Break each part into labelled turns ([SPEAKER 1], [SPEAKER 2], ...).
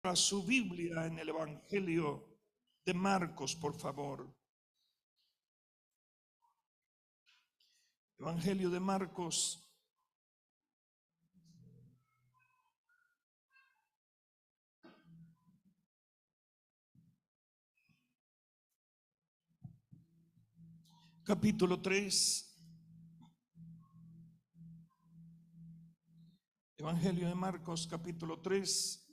[SPEAKER 1] a su Biblia en el Evangelio de Marcos, por favor. Evangelio de Marcos. Capítulo 3. Evangelio de Marcos, capítulo 3.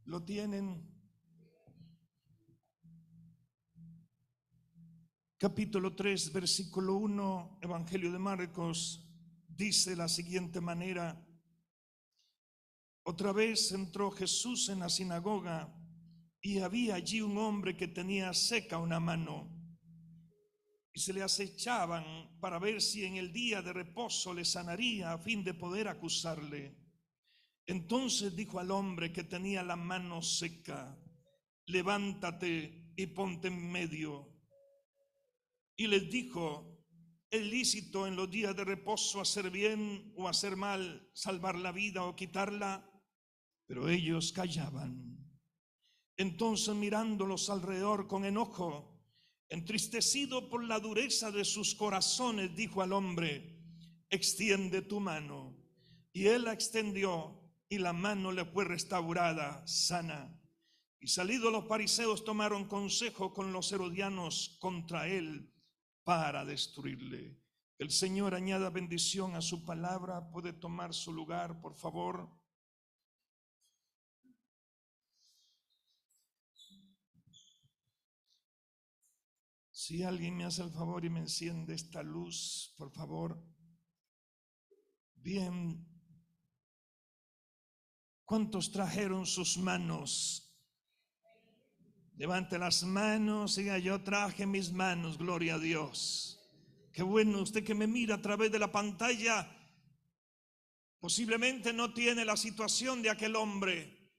[SPEAKER 1] ¿Lo tienen? Capítulo 3, versículo 1, Evangelio de Marcos, dice de la siguiente manera: otra vez entró Jesús en la sinagoga y había allí un hombre que tenía seca una mano, y se le acechaban para ver si en el día de reposo le sanaría a fin de poder acusarle. Entonces dijo al hombre que tenía la mano seca: levántate y ponte en medio. Y les dijo: ¿es lícito en los días de reposo hacer bien o hacer mal, salvar la vida o quitarla? Pero ellos callaban. Entonces, mirándolos alrededor con enojo, entristecido por la dureza de sus corazones, dijo al hombre: extiende tu mano. Y él la extendió, y la mano le fue restaurada, sana. Y salidos los fariseos, tomaron consejo con los herodianos contra él para destruirle. El Señor añada bendición a su palabra. Puede tomar su lugar, por favor. Si alguien me hace el favor y me enciende esta luz, por favor. Bien. ¿Cuántos trajeron sus manos? Levante las manos y diga: yo traje mis manos, gloria a Dios. Qué bueno, usted que me mira a través de la pantalla, posiblemente no tiene la situación de aquel hombre.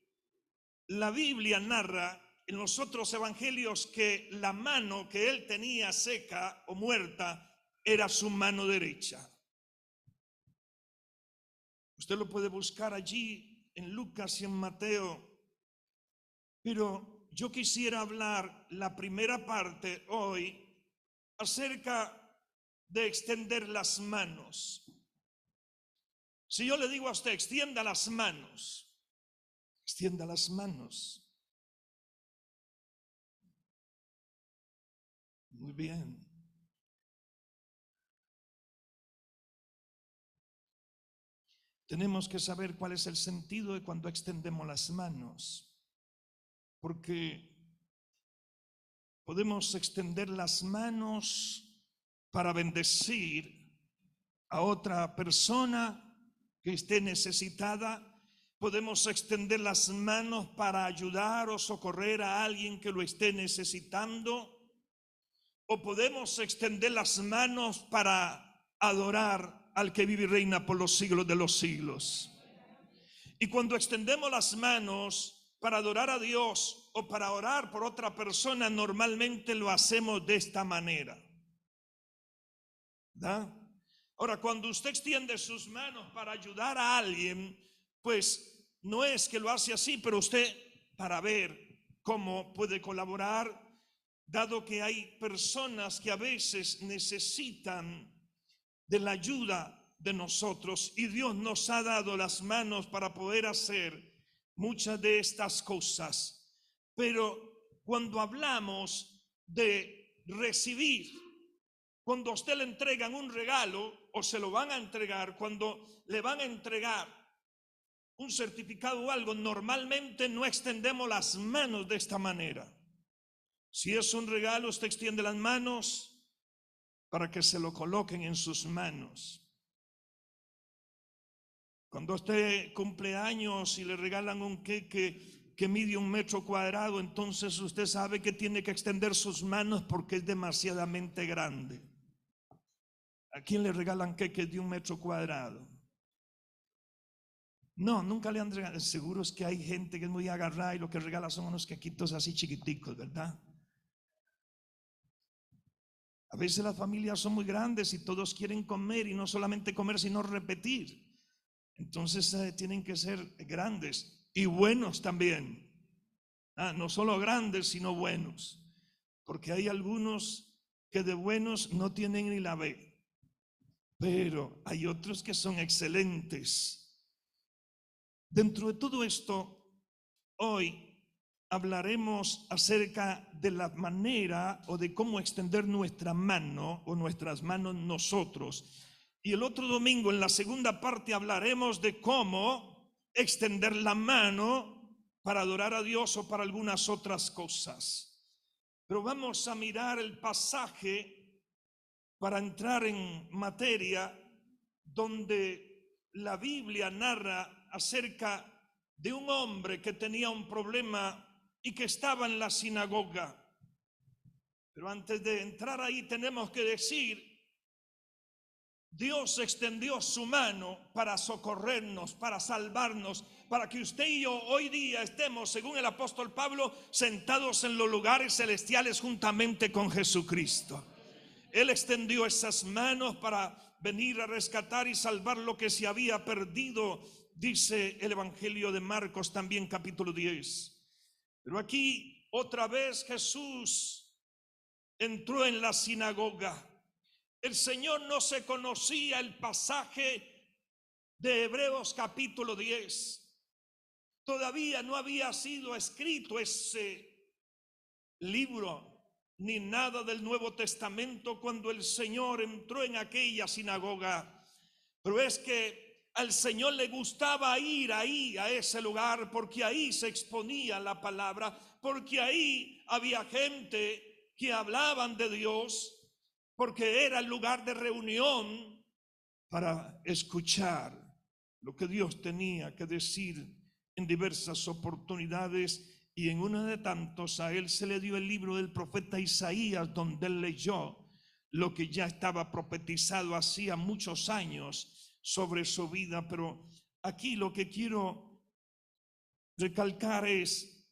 [SPEAKER 1] La Biblia narra en los otros evangelios que la mano que él tenía seca o muerta era su mano derecha. Usted lo puede buscar allí en Lucas y en Mateo. Pero yo quisiera hablar la primera parte hoy acerca de extender las manos. Si yo le digo a usted: extienda las manos, extienda las manos. Muy bien. Tenemos que saber cuál es el sentido de cuando extendemos las manos, porque podemos extender las manos para bendecir a otra persona que esté necesitada. Podemos extender las manos para ayudar o socorrer a alguien que lo esté necesitando. O podemos extender las manos para adorar al que vive y reina por los siglos de los siglos. Y cuando extendemos las manos para adorar a Dios o para orar por otra persona, normalmente lo hacemos de esta manera, ¿verdad? Ahora, cuando usted extiende sus manos para ayudar a alguien, pues no es que lo hace así, pero usted para ver cómo puede colaborar, dado que hay personas que a veces necesitan de la ayuda de nosotros, y Dios nos ha dado las manos para poder hacer muchas de estas cosas. Pero cuando hablamos de recibir, cuando a usted le entregan un regalo o se lo van a entregar, cuando le van a entregar un certificado o algo, normalmente no extendemos las manos de esta manera. Si es un regalo, usted extiende las manos para que se lo coloquen en sus manos. Cuando usted cumple años y le regalan un queque que mide 1 metro cuadrado, entonces usted sabe que tiene que extender sus manos porque es demasiadamente grande. ¿A quién le regalan queques de 1 metro cuadrado? No, nunca le han regalado. Seguro es que hay gente que es muy agarrada y lo que regala son unos quequitos así chiquiticos, ¿verdad? A veces las familias son muy grandes y todos quieren comer, y no solamente comer, sino repetir. Entonces tienen que ser grandes y buenos también. No solo grandes, sino buenos. Porque hay algunos que de buenos no tienen ni la B. Pero hay otros que son excelentes. Dentro de todo esto, hoy hablaremos acerca de la manera o de cómo extender nuestra mano o nuestras manos nosotros. Y el otro domingo, en la segunda parte, hablaremos de cómo extender la mano para adorar a Dios o para algunas otras cosas. Pero vamos a mirar el pasaje para entrar en materia, donde la Biblia narra acerca de un hombre que tenía un problema y que estaba en la sinagoga. Pero antes de entrar ahí tenemos que decir, Dios extendió su mano para socorrernos, para salvarnos, para que usted y yo hoy día estemos, según el apóstol Pablo, sentados en los lugares celestiales juntamente con Jesucristo. Él extendió esas manos para venir a rescatar y salvar lo que se había perdido, dice el Evangelio de Marcos, también capítulo 10. Pero aquí otra vez Jesús entró en la sinagoga. El Señor no se conocía el pasaje de Hebreos capítulo 10. Todavía no había sido escrito ese libro ni nada del Nuevo Testamento cuando el Señor entró en aquella sinagoga. Pero es que al Señor le gustaba ir ahí, a ese lugar, porque ahí se exponía la palabra, porque ahí había gente que hablaban de Dios, porque era el lugar de reunión para escuchar lo que Dios tenía que decir en diversas oportunidades. Y en una de tantos a él se le dio el libro del profeta Isaías, donde él leyó lo que ya estaba profetizado hacía muchos años sobre su vida. Pero aquí lo que quiero recalcar es,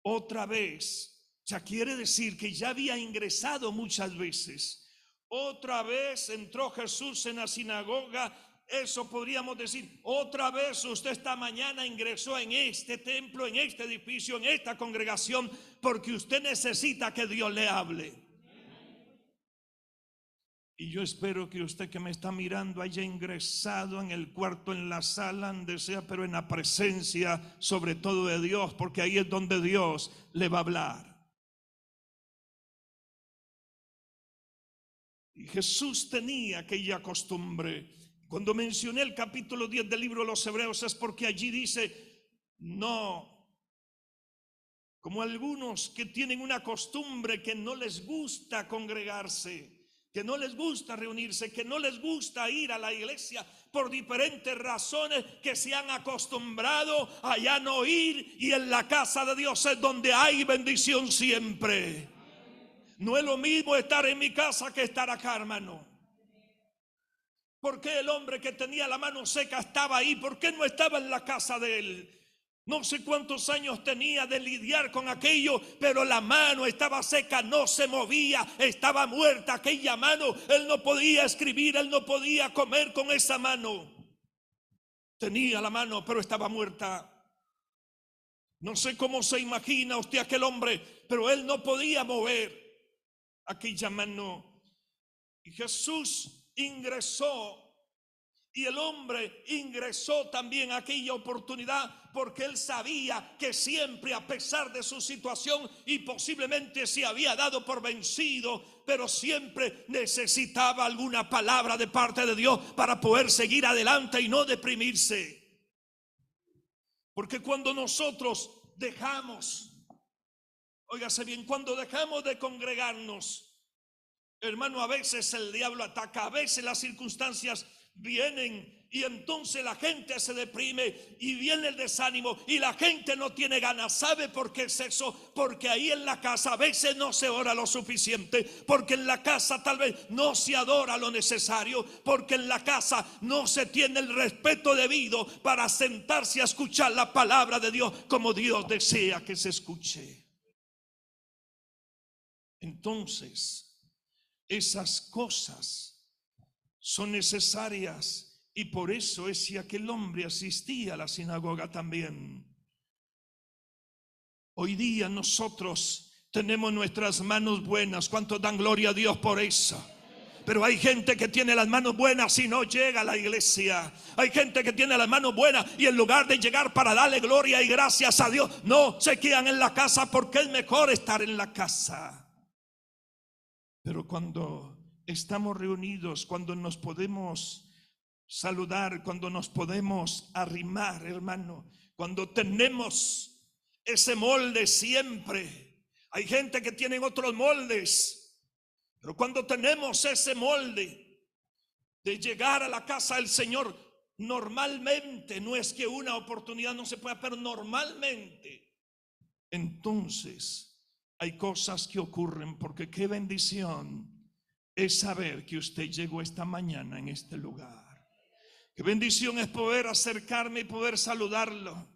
[SPEAKER 1] otra vez, ya quiere decir que ya había ingresado muchas veces. Otra vez entró Jesús en la sinagoga. Eso podríamos decir, otra vez usted esta mañana ingresó en este templo, en este edificio, en esta congregación, porque usted necesita que Dios le hable. Y yo espero que usted que me está mirando haya ingresado en el cuarto, en la sala, donde sea, pero en la presencia sobre todo de Dios, porque ahí es donde Dios le va a hablar. Y Jesús tenía aquella costumbre. Cuando mencioné el capítulo 10 del libro de los Hebreos es porque allí dice, no, como algunos que tienen una costumbre que no les gusta congregarse, que no les gusta reunirse, que no les gusta ir a la iglesia por diferentes razones, que se han acostumbrado a ya no ir, y en la casa de Dios es donde hay bendición siempre. No es lo mismo estar en mi casa que estar acá, hermano. ¿Por qué el hombre que tenía la mano seca estaba ahí? ¿Por qué no estaba en la casa de él? No sé cuántos años tenía de lidiar con aquello, pero la mano estaba seca, no se movía, estaba muerta aquella mano. Él no podía escribir, él no podía comer con esa mano. Tenía la mano, pero estaba muerta. No sé cómo se imagina usted aquel hombre, pero él no podía mover aquella mano. Y Jesús ingresó, y el hombre ingresó también a aquella oportunidad, porque él sabía que siempre, a pesar de su situación, y posiblemente se había dado por vencido, pero siempre necesitaba alguna palabra de parte de Dios para poder seguir adelante y no deprimirse. Porque cuando nosotros dejamos, óigase bien, cuando dejamos de congregarnos, hermano, a veces el diablo ataca, a veces las circunstancias vienen y entonces la gente se deprime y viene el desánimo y la gente no tiene ganas. ¿Sabe por qué es eso? Porque ahí en la casa a veces no se ora lo suficiente, porque en la casa tal vez no se adora lo necesario, porque en la casa no se tiene el respeto debido para sentarse a escuchar la palabra de Dios como Dios desea que se escuche. Entonces, Esas cosas son necesarias y por eso es que aquel hombre asistía a la sinagoga también. Hoy día nosotros tenemos nuestras manos buenas. ¿Cuántos dan gloria a Dios por eso? Pero hay gente que tiene las manos buenas y no llega a la iglesia. Hay gente que tiene las manos buenas y en lugar de llegar para darle gloria y gracias a Dios, no, se quedan en la casa porque es mejor estar en la casa. Pero cuando estamos reunidos, cuando nos podemos saludar, cuando nos podemos arrimar, hermano, cuando tenemos ese molde siempre. Hay gente que tiene otros moldes, pero cuando tenemos ese molde de llegar a la casa del Señor, normalmente, no es que una oportunidad no se pueda, pero normalmente, entonces hay cosas que ocurren, porque qué bendición es saber que usted llegó esta mañana en este lugar. Qué bendición es poder acercarme y poder saludarlo.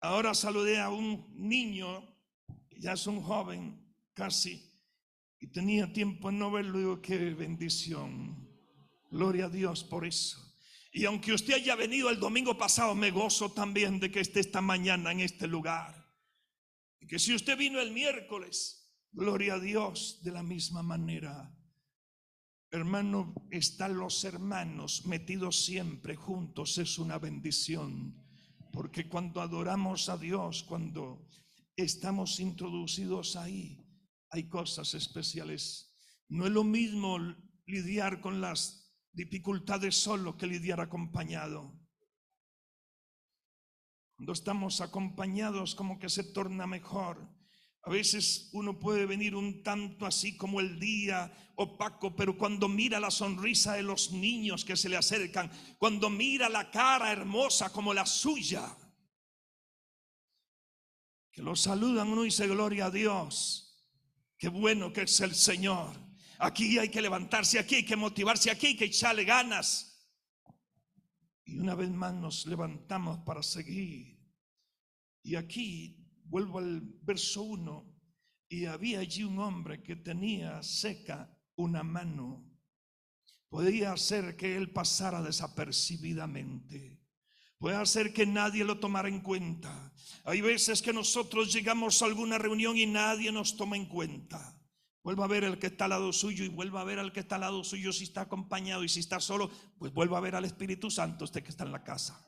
[SPEAKER 1] Ahora saludé a un niño, ya es un joven casi, y tenía tiempo en no verlo. Digo, qué bendición. Gloria a Dios por eso. Y aunque usted haya venido el domingo pasado, me gozo también de que esté esta mañana en este lugar. Y que si usted vino el miércoles, gloria a Dios de la misma manera. Hermano, están los hermanos metidos siempre juntos, es una bendición. Porque cuando adoramos a Dios, cuando estamos introducidos ahí, hay cosas especiales. No es lo mismo lidiar con las dificultades solo que lidiar acompañado. Cuando estamos acompañados, como que se torna mejor. A veces uno puede venir un tanto así como el día opaco, pero cuando mira la sonrisa de los niños que se le acercan, cuando mira la cara hermosa como la suya, que lo saludan, uno dice gloria a Dios, qué bueno que es el Señor. Aquí hay que levantarse, aquí hay que motivarse, aquí hay que echarle ganas. Y una vez más nos levantamos para seguir. Y aquí vuelvo al verso 1. Y había allí un hombre que tenía seca una mano. Podía hacer que él pasara desapercibidamente. Puede hacer que nadie lo tomara en cuenta. Hay veces que nosotros llegamos a alguna reunión y nadie nos toma en cuenta. Vuelva a ver al que está al lado suyo y vuelva a ver al que está al lado suyo si está acompañado, y si está solo, pues vuelva a ver al Espíritu Santo, usted que está en la casa.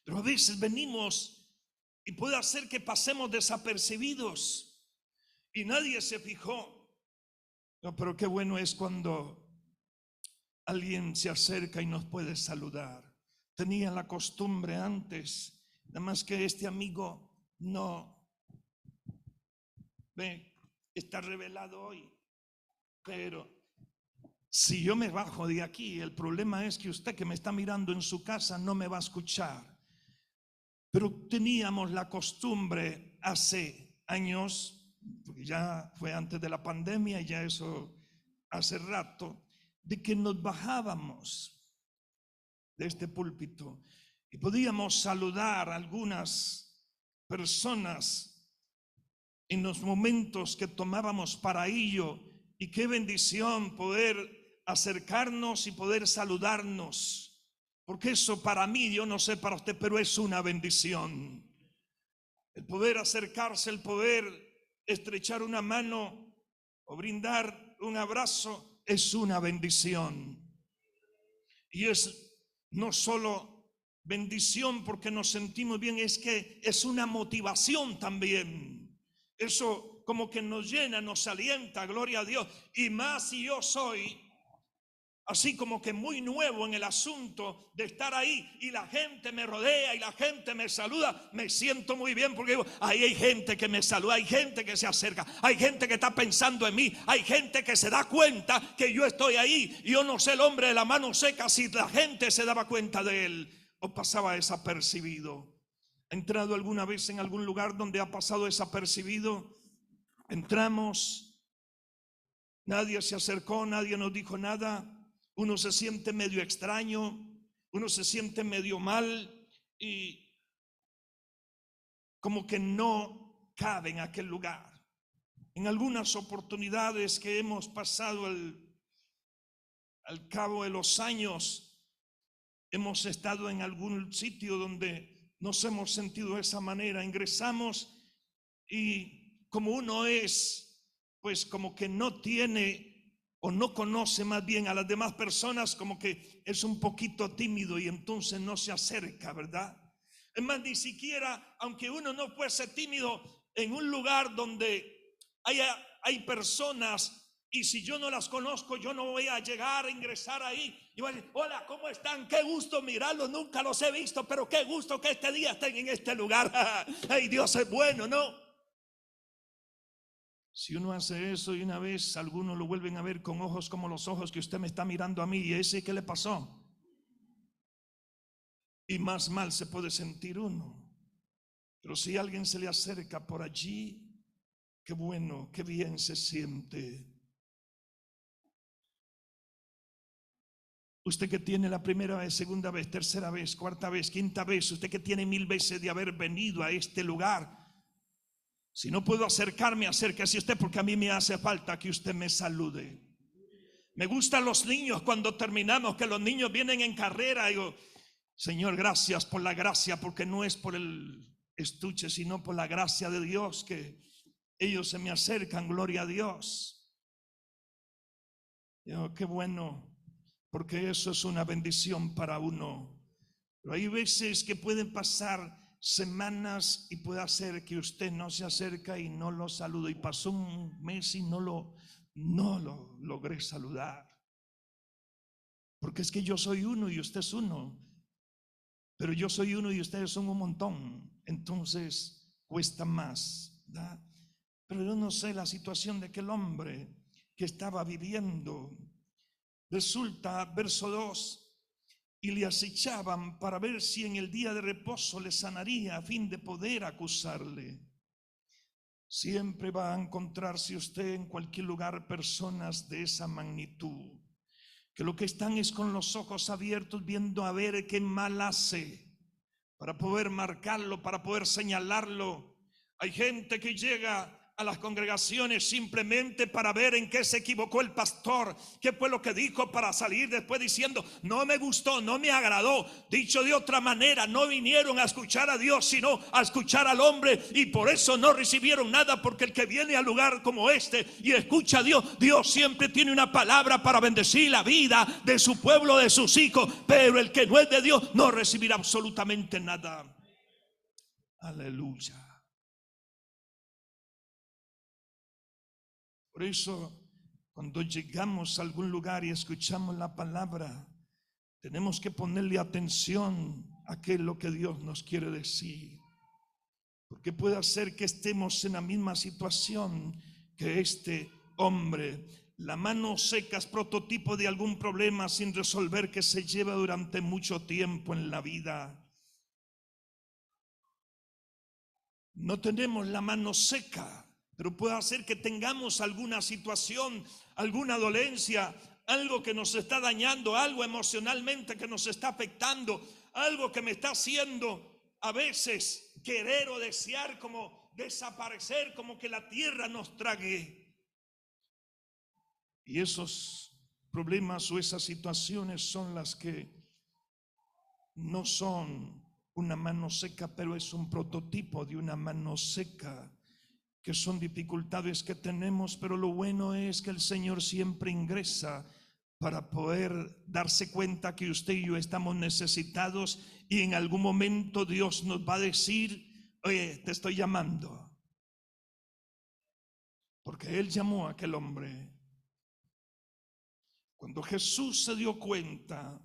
[SPEAKER 1] Pero a veces venimos y puede hacer que pasemos desapercibidos y nadie se fijó. No, pero qué bueno es cuando alguien se acerca y nos puede saludar. Tenía la costumbre antes, nada más que este amigo no ve, está revelado hoy. Pero si yo me bajo de aquí, el problema es que usted que me está mirando en su casa no me va a escuchar. Pero teníamos la costumbre hace años, porque ya fue antes de la pandemia y ya eso hace rato, de que nos bajábamos de este púlpito y podíamos saludar a algunas personas en los momentos que tomábamos para ello. Y qué bendición poder acercarnos y poder saludarnos. Porque eso para mí, yo no sé para usted, pero es una bendición. El poder acercarse, el poder estrechar una mano o brindar un abrazo es una bendición. Y es no solo bendición porque nos sentimos bien, es que es una motivación también. Eso como que nos llena, nos alienta, gloria a Dios. Y más si yo soy así como que muy nuevo en el asunto de estar ahí y la gente me rodea y la gente me saluda, me siento muy bien porque digo, ahí hay gente que me saluda, hay gente que se acerca, hay gente que está pensando en mí, hay gente que se da cuenta que yo estoy ahí. Yo no sé el hombre de la mano seca si la gente se daba cuenta de él o pasaba desapercibido. ¿Ha entrado alguna vez en algún lugar donde ha pasado desapercibido? Entramos, nadie se acercó, nadie nos dijo nada. Uno se siente medio extraño, uno se siente medio mal y como que no cabe en aquel lugar. En algunas oportunidades que hemos pasado al cabo de los años, hemos estado en algún sitio donde nos hemos sentido de esa manera. Ingresamos y como uno es, pues como que no tiene o no conoce más bien a las demás personas, como que es un poquito tímido y entonces no se acerca, ¿verdad? Es más, ni siquiera, aunque uno no fuese tímido, en un lugar donde hay personas, y si yo no las conozco, yo no voy a llegar a ingresar ahí y voy a decir: hola, ¿cómo están? Qué gusto mirarlos, nunca los he visto, pero qué gusto que este día estén en este lugar. Ay, Dios es bueno, ¿no? Si uno hace eso y una vez algunos lo vuelven a ver con ojos como los ojos que usted me está mirando a mí, y ese, ¿qué le pasó? Y más mal se puede sentir uno. Pero si alguien se le acerca por allí, qué bueno, qué bien se siente. Usted que tiene la primera vez, segunda vez, tercera vez, cuarta vez, quinta vez, usted que tiene 1000 veces de haber venido a este lugar, si no puedo acercarme, acérquese usted, porque a mí me hace falta que usted me salude. Me gustan los niños cuando terminamos, que los niños vienen en carrera y digo: Señor, gracias por la gracia, porque no es por el estuche, sino por la gracia de Dios que ellos se me acercan. Gloria a Dios. Digo, qué bueno, porque eso es una bendición para uno. Pero hay veces que pueden pasar semanas y puede hacer que usted no se acerca y no lo saluda, y pasó un mes y no lo logré saludar, porque es que yo soy uno y usted es uno, pero yo soy uno y ustedes son un montón, entonces cuesta más, ¿verdad? Pero yo no sé la situación de aquel hombre que estaba viviendo. Resulta, verso 2, y le acechaban para ver si en el día de reposo le sanaría, a fin de poder acusarle. Siempre va a encontrarse usted en cualquier lugar personas de esa magnitud, que lo que están es con los ojos abiertos viendo a ver qué mal hace, para poder marcarlo, para poder señalarlo. Hay gente que llega a las congregaciones simplemente para ver en qué se equivocó el pastor, qué fue lo que dijo, para salir después diciendo: no me gustó, no me agradó. Dicho de otra manera, no vinieron a escuchar a Dios, sino a escuchar al hombre, y por eso no recibieron nada. Porque el que viene al lugar como este y escucha a Dios, Dios siempre tiene una palabra para bendecir la vida de su pueblo, de sus hijos. Pero el que no es de Dios no recibirá absolutamente nada. Aleluya. Por eso, cuando llegamos a algún lugar y escuchamos la palabra, tenemos que ponerle atención a qué es lo que Dios nos quiere decir, porque puede hacer que estemos en la misma situación que este hombre. La mano seca es prototipo de algún problema sin resolver que se lleva durante mucho tiempo en la vida. No tenemos la mano seca, pero puede hacer que tengamos alguna situación, alguna dolencia, algo que nos está dañando, algo emocionalmente que nos está afectando, algo que me está haciendo a veces querer o desear como desaparecer, como que la tierra nos trague. Y esos problemas o esas situaciones son las que no son una mano seca, pero es un prototipo de una mano seca, que son dificultades que tenemos. Pero lo bueno es que el Señor siempre ingresa para poder darse cuenta que usted y yo estamos necesitados, y en algún momento Dios nos va a decir: oye, te estoy llamando. Porque Él llamó a aquel hombre. Cuando Jesús se dio cuenta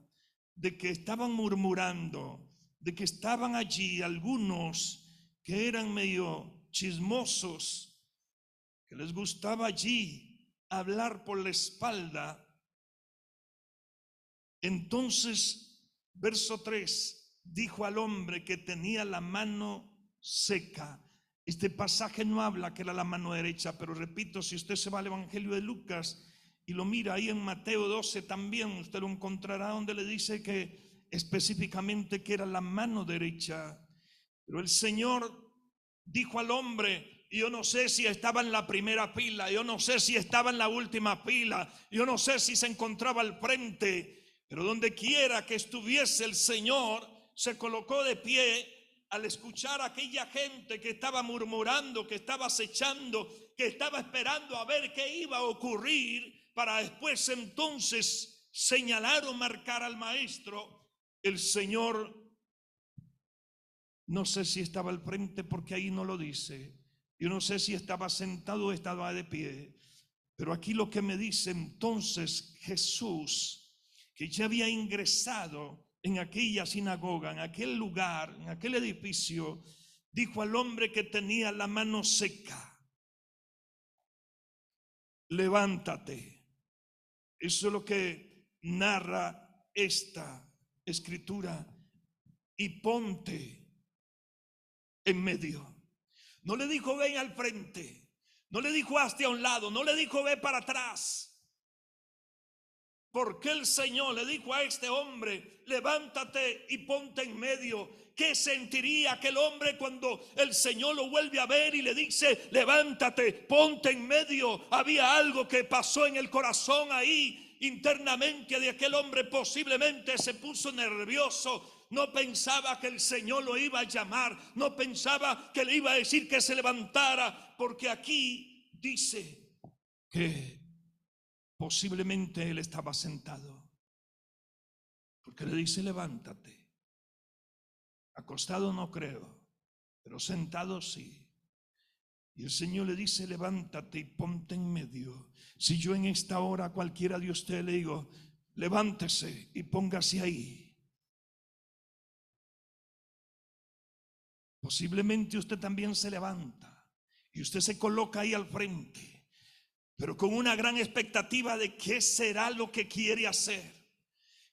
[SPEAKER 1] de que estaban murmurando, de que estaban allí algunos que eran medio chismosos, que les gustaba allí hablar por la espalda, entonces, verso 3, dijo al hombre que tenía la mano seca. Este pasaje no habla que era la mano derecha, pero repito, si usted se va al Evangelio de Lucas y lo mira ahí en Mateo 12 también, usted lo encontrará donde le dice que específicamente que era la mano derecha. Pero el Señor dijo al hombre, yo no sé si estaba en la primera fila, yo no sé si estaba en la última fila, yo no sé si se encontraba al frente, pero donde quiera que estuviese el Señor se colocó de pie al escuchar a aquella gente que estaba murmurando, que estaba acechando, que estaba esperando a ver qué iba a ocurrir para después entonces señalar o marcar al maestro. El Señor, no sé si estaba al frente porque ahí no lo dice. Yo no sé si estaba sentado o estaba de pie. Pero aquí lo que me dice entonces Jesús, que ya había ingresado en aquella sinagoga, en aquel lugar, en aquel edificio, dijo al hombre que tenía la mano seca: levántate. Eso es lo que narra esta escritura. Y ponte en medio. No le dijo ven al frente, no le dijo hazte a un lado, no le dijo ve para atrás. Porque el Señor le dijo a este hombre: levántate y ponte en medio. ¿Qué sentiría aquel hombre cuando el Señor lo vuelve a ver y le dice: levántate, ponte en medio? Había algo que pasó en el corazón ahí internamente de aquel hombre. Posiblemente se puso nervioso. No pensaba que el Señor lo iba a llamar, no pensaba que le iba a decir que se levantara, porque aquí dice que posiblemente él estaba sentado, porque le dice levántate. Acostado no creo, pero sentado sí. Y el Señor le dice levántate y ponte en medio. Si yo en esta hora a cualquiera de ustedes le digo levántese y póngase ahí, posiblemente usted también se levanta y usted se coloca ahí al frente, pero con una gran expectativa de qué será lo que quiere hacer,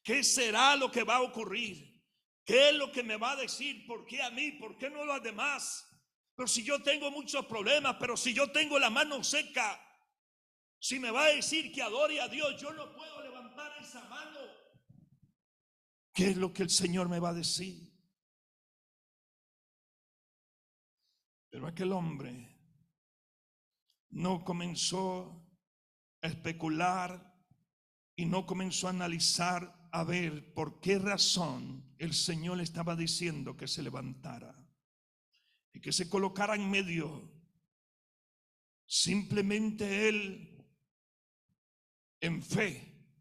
[SPEAKER 1] qué será lo que va a ocurrir, qué es lo que me va a decir, por qué a mí, por qué no a los demás. Pero si yo tengo muchos problemas, pero si yo tengo la mano seca, si me va a decir que adore a Dios, yo no puedo levantar esa mano. ¿Qué es lo que el Señor me va a decir? Pero aquel hombre no comenzó a especular y no comenzó a analizar a ver por qué razón el Señor le estaba diciendo que se levantara y que se colocara en medio. Simplemente él, en fe,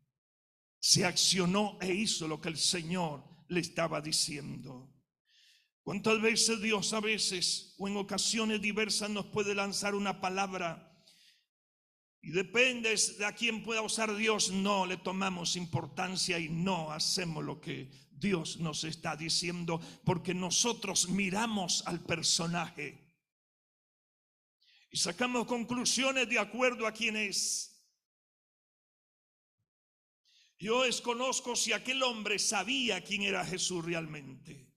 [SPEAKER 1] se accionó e hizo lo que el Señor le estaba diciendo. ¿Cuántas veces Dios a veces o en ocasiones diversas nos puede lanzar una palabra y depende de a quién pueda usar Dios? No le tomamos importancia y no hacemos lo que Dios nos está diciendo, porque nosotros miramos al personaje y sacamos conclusiones de acuerdo a quién es. Yo desconozco si aquel hombre sabía quién era Jesús realmente.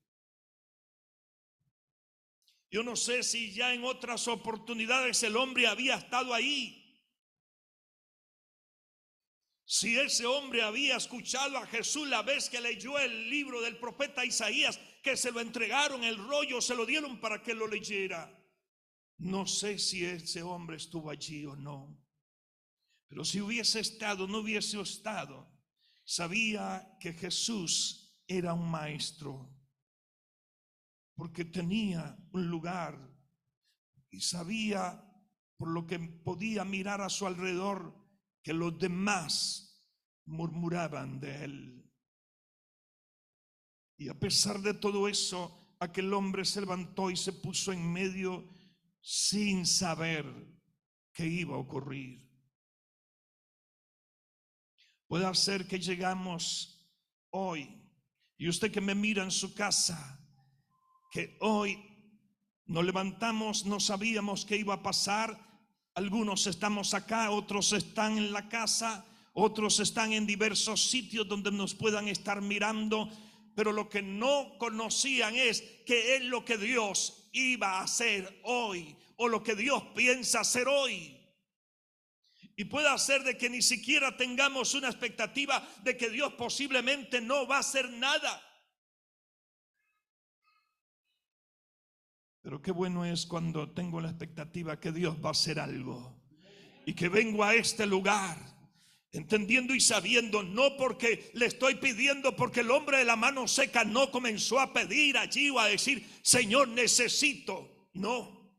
[SPEAKER 1] Yo no sé si ya en otras oportunidades el hombre había estado ahí. Si ese hombre había escuchado a Jesús la vez que leyó el libro del profeta Isaías, que se lo entregaron, el rollo se lo dieron para que lo leyera. No sé si ese hombre estuvo allí o no. Pero si hubiese estado, no hubiese estado, sabía que Jesús era un maestro, porque tenía un lugar y sabía, por lo que podía mirar a su alrededor, que los demás murmuraban de él. Y a pesar de todo eso, aquel hombre se levantó y se puso en medio sin saber qué iba a ocurrir. Puede ser que llegamos hoy, y usted que me mira en su casa, que hoy nos levantamos, no sabíamos qué iba a pasar. Algunos estamos acá, otros están en la casa, otros están en diversos sitios donde nos puedan estar mirando, pero lo que no conocían es qué es lo que Dios iba a hacer hoy, o lo que Dios piensa hacer hoy. Y puede ser de que ni siquiera tengamos una expectativa de que Dios posiblemente no va a hacer nada. Pero qué bueno es cuando tengo la expectativa que Dios va a hacer algo y que vengo a este lugar entendiendo y sabiendo, no porque le estoy pidiendo, porque el hombre de la mano seca no comenzó a pedir allí o a decir, Señor, necesito. No,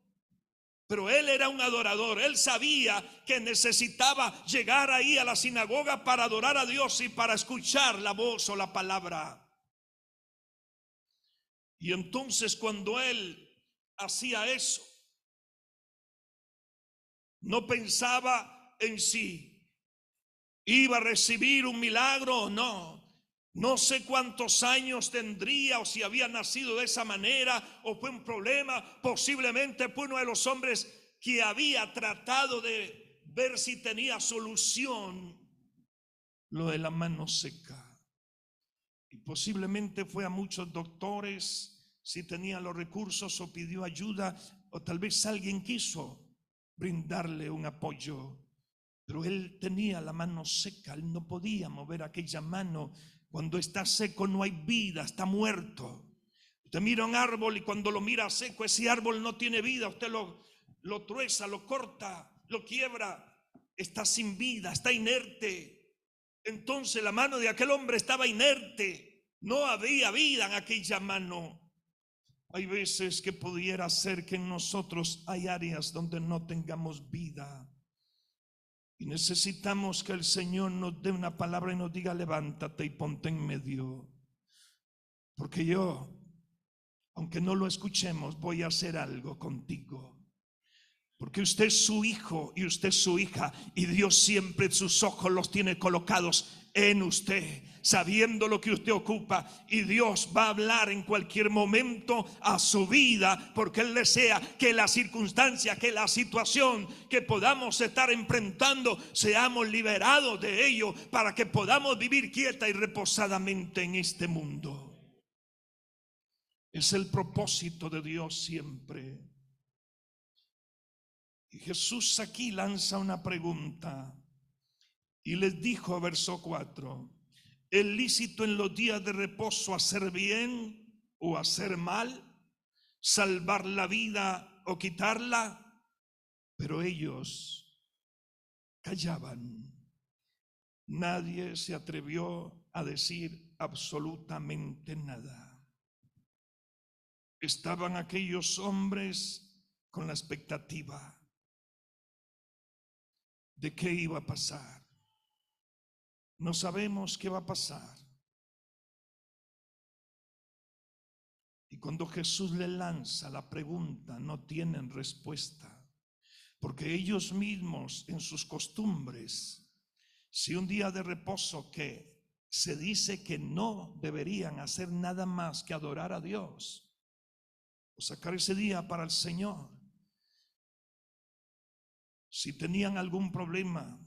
[SPEAKER 1] pero él era un adorador. Él sabía que necesitaba llegar ahí a la sinagoga para adorar a Dios y para escuchar la voz o la palabra. Y entonces cuando él hacía eso, no pensaba en si iba a recibir un milagro o no. No sé cuántos años tendría o si había nacido de esa manera o fue un problema. Posiblemente fue uno de los hombres que había tratado de ver si tenía solución lo de la mano seca. Y posiblemente fue a muchos doctores si tenía los recursos o pidió ayuda, o tal vez alguien quiso brindarle un apoyo, pero él tenía la mano seca. Él no podía mover aquella mano. Cuando está seco no hay vida, está muerto. Usted mira un árbol y cuando lo mira seco, ese árbol no tiene vida. Usted lo trueza, lo corta, lo quiebra, está sin vida, está inerte. Entonces la mano de aquel hombre estaba inerte, no había vida en aquella mano. Hay veces que pudiera ser que en nosotros hay áreas donde no tengamos vida y necesitamos que el Señor nos dé una palabra y nos diga, levántate y ponte en medio, porque yo, aunque no lo escuchemos, voy a hacer algo contigo. Porque usted es su hijo y usted es su hija, y Dios siempre sus ojos los tiene colocados en usted, sabiendo lo que usted ocupa, y Dios va a hablar en cualquier momento a su vida, porque Él desea que la circunstancia, que la situación que podamos estar enfrentando, seamos liberados de ello, para que podamos vivir quieta y reposadamente en este mundo. Es el propósito de Dios siempre. Y Jesús aquí lanza una pregunta y les dijo, verso 4, ¿es lícito en los días de reposo hacer bien o hacer mal? ¿Salvar la vida o quitarla? Pero ellos callaban. Nadie se atrevió a decir absolutamente nada. Estaban aquellos hombres con la expectativa de qué iba a pasar. No sabemos qué va a pasar. Y cuando Jesús le lanza la pregunta, no tienen respuesta, porque ellos mismos en sus costumbres, si un día de reposo que se dice que no deberían hacer nada más que adorar a Dios o sacar ese día para el Señor, si tenían algún problema,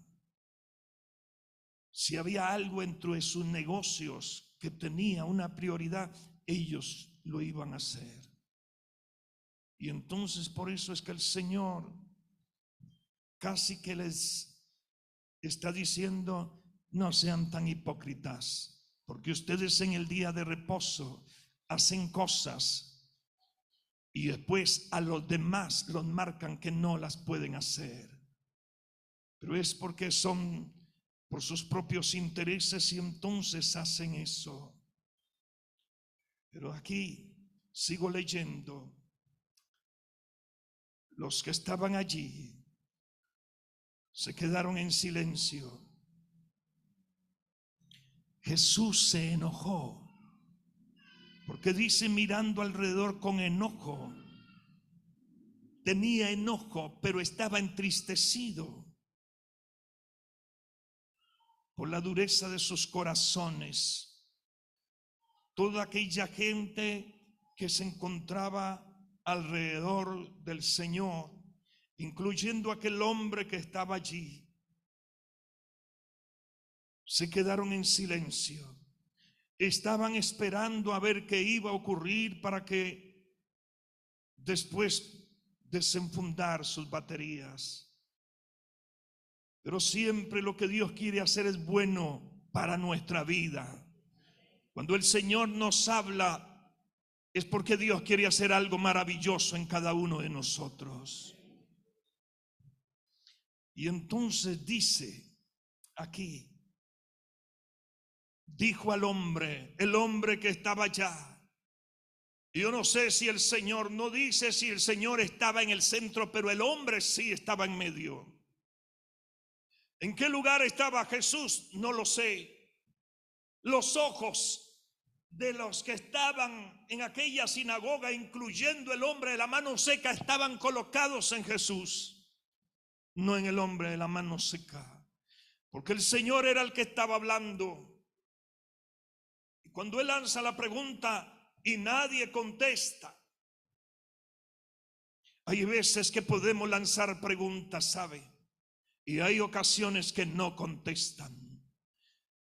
[SPEAKER 1] si había algo entre sus negocios que tenía una prioridad, ellos lo iban a hacer. Y entonces por eso es que el Señor casi que les está diciendo, no sean tan hipócritas, porque ustedes en el día de reposo hacen cosas y después a los demás los marcan que no las pueden hacer. Pero es porque son por sus propios intereses y entonces hacen eso. Pero aquí sigo leyendo. Los que estaban allí se quedaron en silencio. Jesús se enojó, porque dice mirando alrededor con enojo. Tenía enojo, pero estaba entristecido por la dureza de sus corazones. Toda aquella gente que se encontraba alrededor del Señor, incluyendo aquel hombre que estaba allí, se quedaron en silencio. Estaban esperando a ver qué iba a ocurrir para que después desenfundar sus baterías. Pero siempre lo que Dios quiere hacer es bueno para nuestra vida. Cuando el Señor nos habla, es porque Dios quiere hacer algo maravilloso en cada uno de nosotros. Y entonces dice aquí, dijo al hombre, el hombre que estaba allá. Yo no sé si el Señor, no dice si el Señor estaba en el centro, pero el hombre sí estaba en medio. ¿En qué lugar estaba Jesús? No lo sé. Los ojos de los que estaban en aquella sinagoga, incluyendo el hombre de la mano seca, estaban colocados en Jesús, no en el hombre de la mano seca, porque el Señor era el que estaba hablando. Y cuando Él lanza la pregunta y nadie contesta, hay veces que podemos lanzar preguntas, ¿sabe? Y hay ocasiones que no contestan.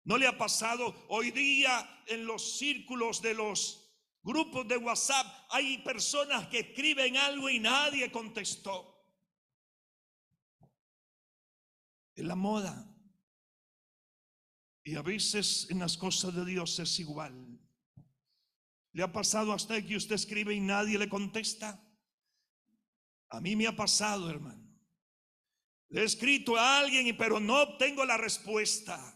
[SPEAKER 1] ¿No le ha pasado hoy día en los círculos de los grupos de WhatsApp? Hay personas que escriben algo y nadie contestó. Es la moda. Y a veces en las cosas de Dios es igual. ¿Le ha pasado a usted que usted escribe y nadie le contesta? A mí me ha pasado, hermano. Le he escrito a alguien pero no obtengo la respuesta.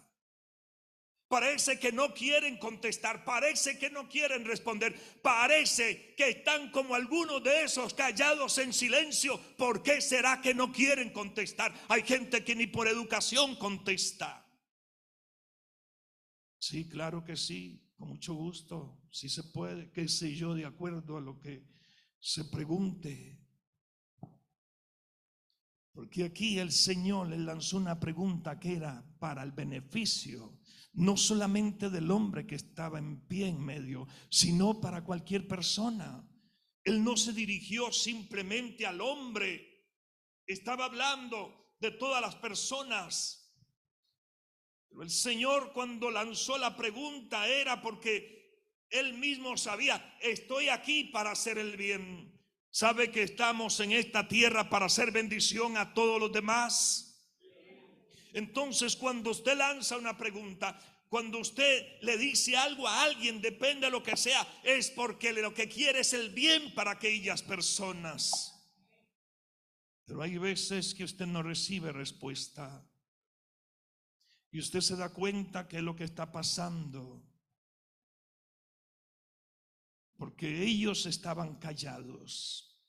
[SPEAKER 1] Parece que no quieren contestar, parece que no quieren responder, parece que están como algunos de esos callados en silencio. ¿Por qué será que no quieren contestar? Hay gente que ni por educación contesta. Sí, claro que sí, con mucho gusto, sí se puede, qué sé yo, de acuerdo a lo que se pregunte. Porque aquí el Señor le lanzó una pregunta que era para el beneficio no solamente del hombre que estaba en pie en medio, sino para cualquier persona. Él no se dirigió simplemente al hombre, estaba hablando de todas las personas. Pero el Señor, cuando lanzó la pregunta, era porque Él mismo sabía, estoy aquí para hacer el bien. ¿Sabe que estamos en esta tierra para hacer bendición a todos los demás? Entonces, cuando usted lanza una pregunta, cuando usted le dice algo a alguien, depende de lo que sea, es porque lo que quiere es el bien para aquellas personas. Pero hay veces que usted no recibe respuesta y usted se da cuenta que es lo que está pasando, porque ellos estaban callados,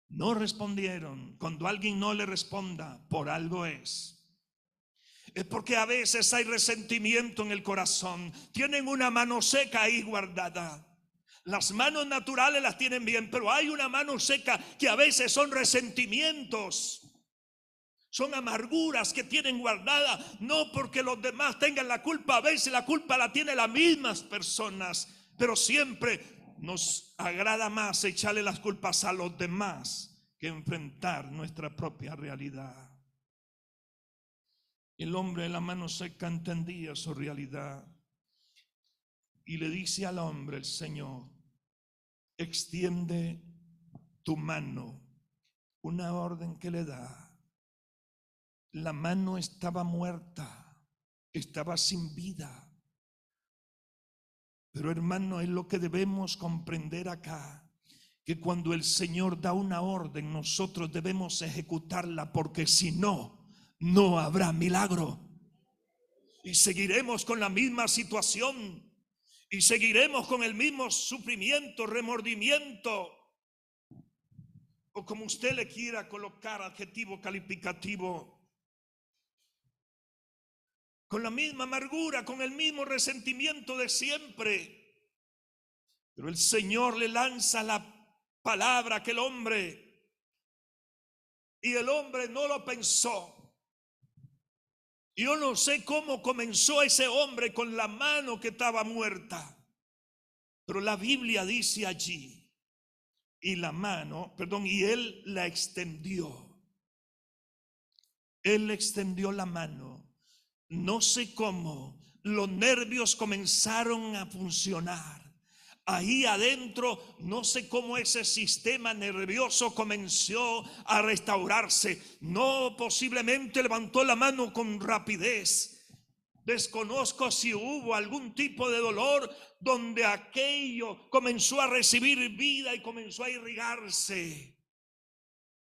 [SPEAKER 1] no respondieron. Cuando alguien no le responda, por algo es porque a veces hay resentimiento en el corazón. Tienen una mano seca ahí guardada. Las manos naturales las tienen bien, pero hay una mano seca que a veces son resentimientos, son amarguras que tienen guardada, no porque los demás tengan la culpa. A veces la culpa la tienen las mismas personas, pero siempre nos agrada más echarle las culpas a los demás que enfrentar nuestra propia realidad. El hombre de la mano seca entendía su realidad y le dice al hombre el Señor, extiende tu mano. Una orden que le da. La mano estaba muerta, estaba sin vida. Pero hermano, es lo que debemos comprender acá, que cuando el Señor da una orden, nosotros debemos ejecutarla, porque si no, no habrá milagro. Y seguiremos con la misma situación. Y seguiremos con el mismo sufrimiento, remordimiento, o como usted le quiera colocar adjetivo calificativo, con la misma amargura, con el mismo resentimiento de siempre. Pero el Señor le lanza la palabra a aquel hombre y el hombre no lo pensó. Yo no sé cómo comenzó ese hombre con la mano que estaba muerta, pero la Biblia dice allí, y él la extendió. Él extendió la mano. No sé cómo, los nervios comenzaron a funcionar. Ahí adentro, no sé cómo ese sistema nervioso comenzó a restaurarse. No, posiblemente levantó la mano con rapidez, Desconozco si hubo algún tipo de dolor donde aquello comenzó a recibir vida y comenzó a irrigarse.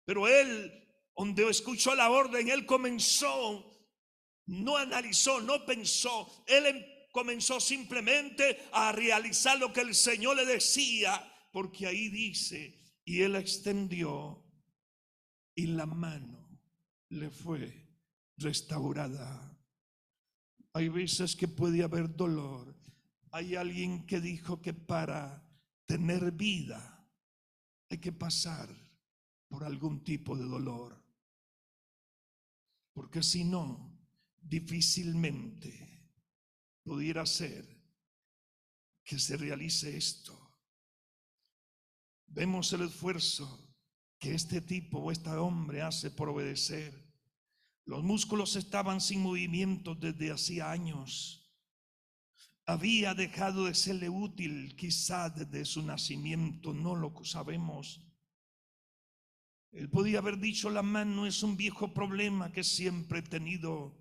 [SPEAKER 1] Pero él, donde escuchó la orden, él comenzó, no analizó, no pensó, él comenzó simplemente a realizar lo que el Señor le decía, porque ahí dice, y él extendió y la mano le fue restaurada. Hay veces que puede haber dolor. Hay alguien que dijo que para tener vida hay que pasar por algún tipo de dolor, porque si no, difícilmente pudiera ser que se realice esto. Vemos el esfuerzo que este tipo o este hombre hace por obedecer. Los músculos estaban sin movimiento desde hacía años. Había dejado de serle útil quizá desde su nacimiento, no lo sabemos. Él podía haber dicho, la mano es un viejo problema que siempre he tenido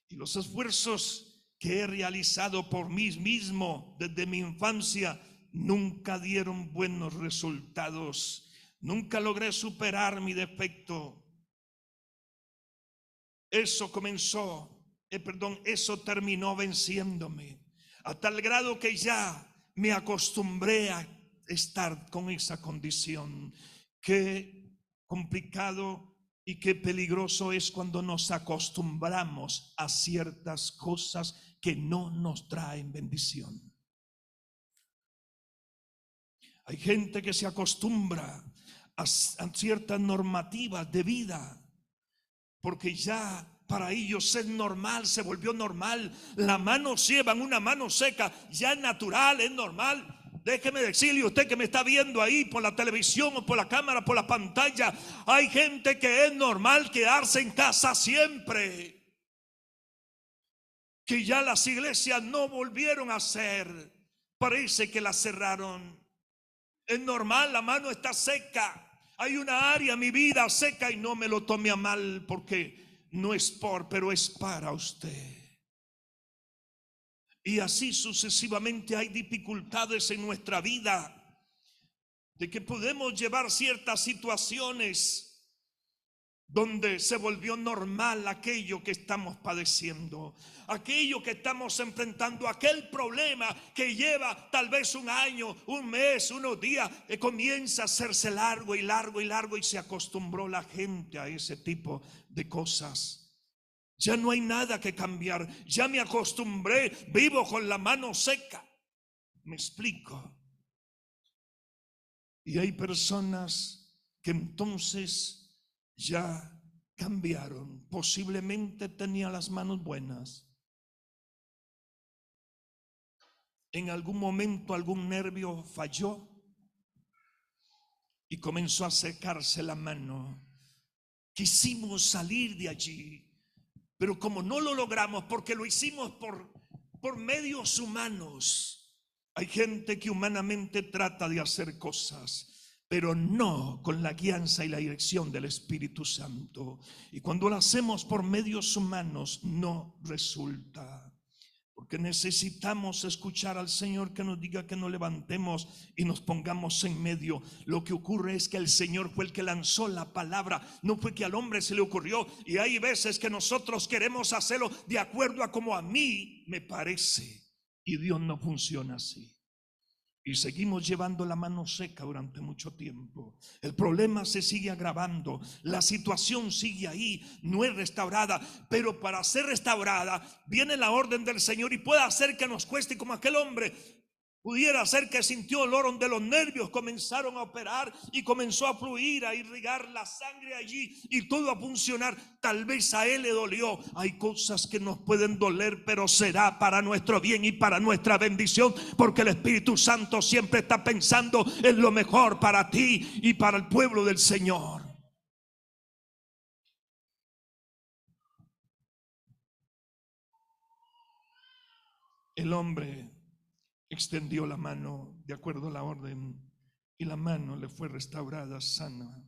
[SPEAKER 1] y los esfuerzos que he realizado por mí mismo desde mi infancia nunca dieron buenos resultados. Nunca logré superar mi defecto. Eso eso terminó venciéndome a tal grado que ya me acostumbré a estar con esa condición. Qué complicado y qué peligroso es cuando nos acostumbramos a ciertas cosas que no nos traen bendición. Hay gente que se acostumbra a ciertas normativas de vida porque ya para ellos es normal, se volvió normal. La mano llevan una mano seca, ya es natural, es normal. Déjeme decirle, usted que me está viendo ahí por la televisión o por la cámara, por la pantalla, hay gente que es normal quedarse en casa siempre, que ya las iglesias no volvieron a ser, parece que las cerraron. Es normal, la mano está seca. Hay una área en mi vida seca y no me lo tome a mal porque no es pero es para usted. Y así sucesivamente hay dificultades en nuestra vida de que podemos llevar ciertas situaciones donde se volvió normal aquello que estamos padeciendo, aquello que estamos enfrentando, aquel problema que lleva tal vez un año, un mes, unos días, que comienza a hacerse largo y largo y largo y se acostumbró la gente a ese tipo de cosas. Ya no hay nada que cambiar, ya me acostumbré, vivo con la mano seca. ¿Me explico? Y hay personas que entonces ya cambiaron, posiblemente tenía las manos buenas. En algún momento algún nervio falló y comenzó a secarse la mano. Quisimos salir de allí, pero como no lo logramos porque lo hicimos por medios humanos. Hay gente que humanamente trata de hacer cosas, pero no con la guianza y la dirección del Espíritu Santo. Y cuando lo hacemos por medios humanos, no resulta. Porque necesitamos escuchar al Señor que nos diga que nos levantemos y nos pongamos en medio. Lo que ocurre es que el Señor fue el que lanzó la palabra, no fue que al hombre se le ocurrió. Y hay veces que nosotros queremos hacerlo de acuerdo a como a mí me parece. Y Dios no funciona así. Y seguimos llevando la mano seca durante mucho tiempo. El problema se sigue agravando. La situación sigue ahí, no es restaurada. Pero para ser restaurada viene la orden del Señor y puede hacer que nos cueste, como aquel hombre pudiera ser que sintió dolor donde los nervios comenzaron a operar y comenzó a fluir, a irrigar la sangre allí y todo a funcionar. Tal vez a él le dolió. Hay cosas que nos pueden doler, pero será para nuestro bien y para nuestra bendición, porque el Espíritu Santo siempre está pensando en lo mejor para ti y para el pueblo del Señor. El hombre extendió la mano de acuerdo a la orden y la mano le fue restaurada sana.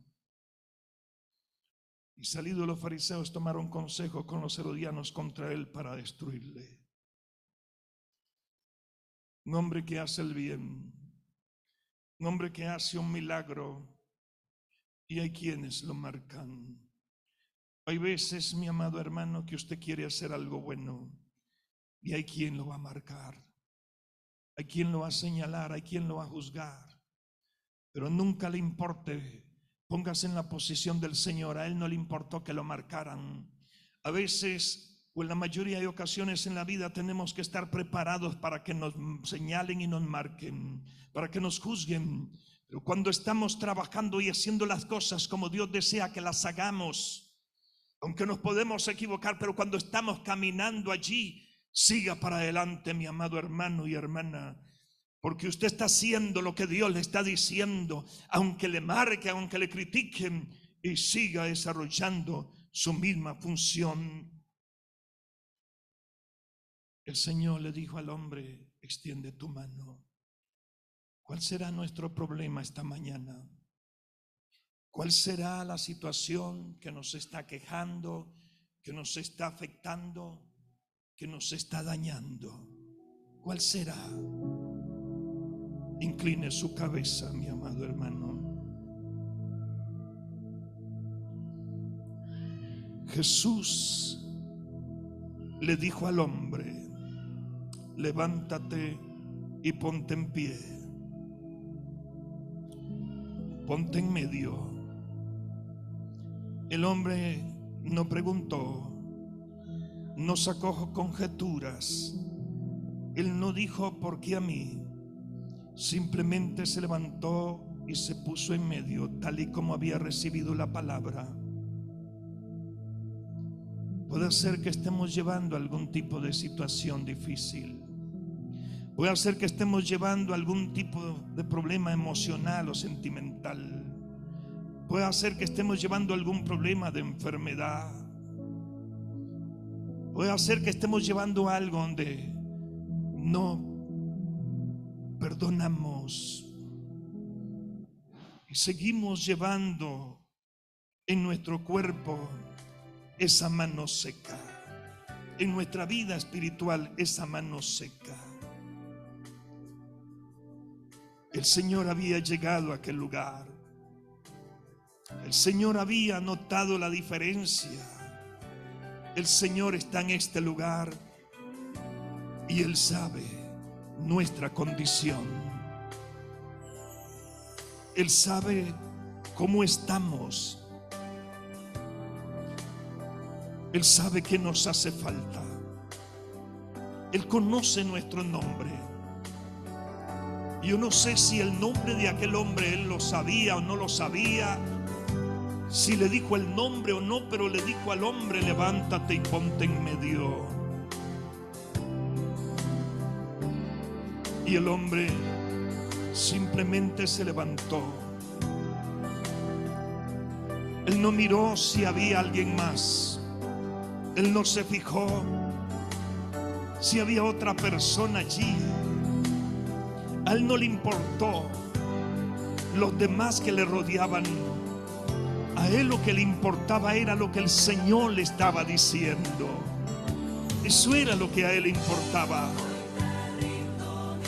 [SPEAKER 1] Y salidos los fariseos tomaron consejo con los herodianos contra él para destruirle. Un hombre que hace el bien, un hombre que hace un milagro, y hay quienes lo marcan. Hay veces, mi amado hermano, que usted quiere hacer algo bueno y hay quien lo va a marcar, hay quien lo va a señalar, hay quien lo va a juzgar, pero nunca le importe. Póngase en la posición del Señor. A Él no le importó que lo marcaran. A veces, o en la mayoría de ocasiones en la vida, tenemos que estar preparados para que nos señalen y nos marquen, para que nos juzguen. Pero cuando estamos trabajando y haciendo las cosas como Dios desea que las hagamos, aunque nos podemos equivocar, pero cuando estamos caminando allí, siga para adelante, mi amado hermano y hermana, porque usted está haciendo lo que Dios le está diciendo, aunque le marque, aunque le critiquen, y siga desarrollando su misma función. El Señor le dijo al hombre: extiende tu mano. ¿Cuál será nuestro problema esta mañana? ¿Cuál será la situación que nos está quejando, que nos está afectando, que nos está dañando? ¿Cuál será? Incline su cabeza, mi amado hermano. Jesús le dijo al hombre: levántate y ponte en pie. Ponte en medio. El hombre no preguntó, no sacó conjeturas. Él no dijo: ¿por qué a mí? Simplemente se levantó y se puso en medio, tal y como había recibido la palabra. Puede ser que estemos llevando algún tipo de situación difícil. Puede ser que estemos llevando algún tipo de problema emocional o sentimental. Puede ser que estemos llevando algún problema de enfermedad. Puede ser que estemos llevando algo donde no perdonamos y seguimos llevando en nuestro cuerpo esa mano seca, en nuestra vida espiritual esa mano seca. El Señor había llegado a aquel lugar. El Señor había notado la diferencia. El Señor está en este lugar y Él sabe nuestra condición. Él sabe cómo estamos. Él sabe que nos hace falta. Él conoce nuestro nombre. Yo no sé si el nombre de aquel hombre Él lo sabía o no lo sabía, si le dijo el nombre o no, pero le dijo al hombre: levántate y ponte en medio. Y el hombre simplemente se levantó. Él no miró si había alguien más. Él no se fijó si había otra persona allí. A él no le importó los demás que le rodeaban. A él lo que le importaba era lo que el Señor le estaba diciendo. Eso era lo que a él le importaba.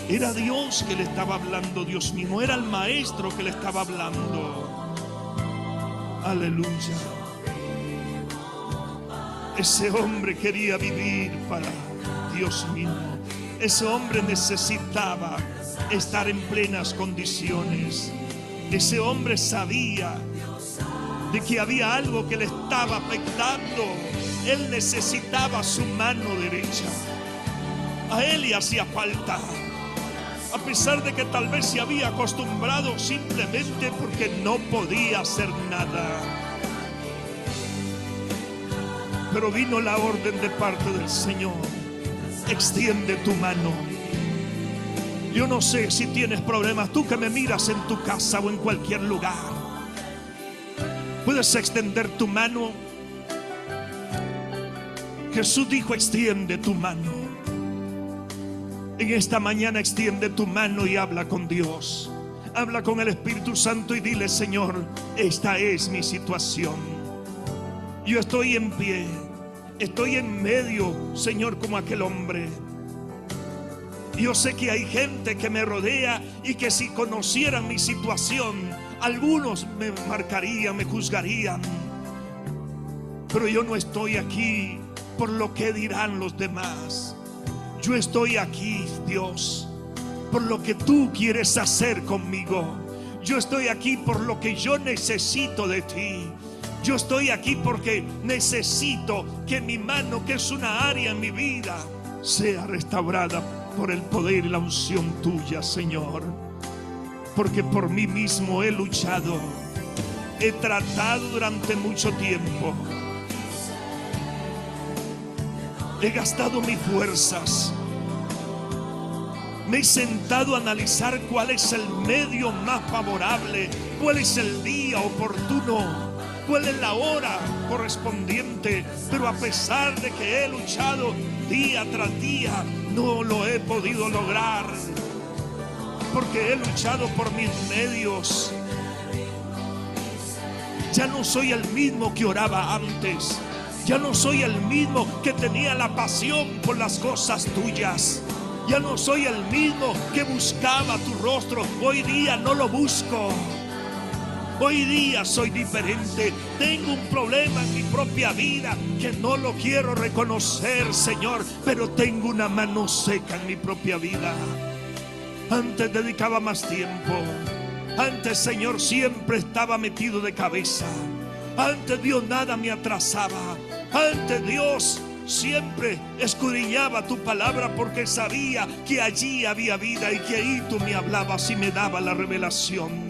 [SPEAKER 1] Era Dios que le estaba hablando, Dios mismo. Era el Maestro que le estaba hablando. Aleluya. Ese hombre quería vivir para Dios mismo. Ese hombre necesitaba estar en plenas condiciones. Ese hombre sabía de que había algo que le estaba afectando. Él necesitaba su mano derecha. A él le hacía falta. A pesar de que tal vez se había acostumbrado, simplemente porque no podía hacer nada. Pero vino la orden de parte del Señor: extiende tu mano. Yo no sé si tienes problemas, tú que me miras en tu casa o en cualquier lugar, puedes extender tu mano. Jesús dijo: extiende tu mano. En esta mañana extiende tu mano y habla con Dios. Habla con el Espíritu Santo y dile: Señor, esta es mi situación. Yo estoy en pie, estoy en medio, Señor, como aquel hombre. Yo sé que hay gente que me rodea y que si conocieran mi situación, algunos me marcarían, me juzgarían. Pero yo no estoy aquí por lo que dirán los demás. Yo estoy aquí, Dios, por lo que tú quieres hacer conmigo. Yo estoy aquí por lo que yo necesito de ti. Yo estoy aquí porque necesito que mi mano, que es una área en mi vida, sea restaurada por el poder y la unción tuya, Señor. Porque por mí mismo he luchado, he tratado durante mucho tiempo, he gastado mis fuerzas, me he sentado a analizar cuál es el medio más favorable, cuál es el día oportuno, cuál es la hora correspondiente. Pero a pesar de que he luchado día tras día, no lo he podido lograr, porque he luchado por mis medios. Ya no soy el mismo que oraba antes. Ya no soy el mismo que tenía la pasión por las cosas tuyas. Ya no soy el mismo que buscaba tu rostro. Hoy día no lo busco. Hoy día soy diferente. Tengo un problema en mi propia vida que no lo quiero reconocer, Señor, pero tengo una mano seca en mi propia vida. Antes dedicaba más tiempo. Antes, Señor, siempre estaba metido de cabeza. Antes, Dios, nada me atrasaba. Antes, Dios, siempre escudriñaba tu palabra porque sabía que allí había vida y que ahí tú me hablabas y me dabas la revelación.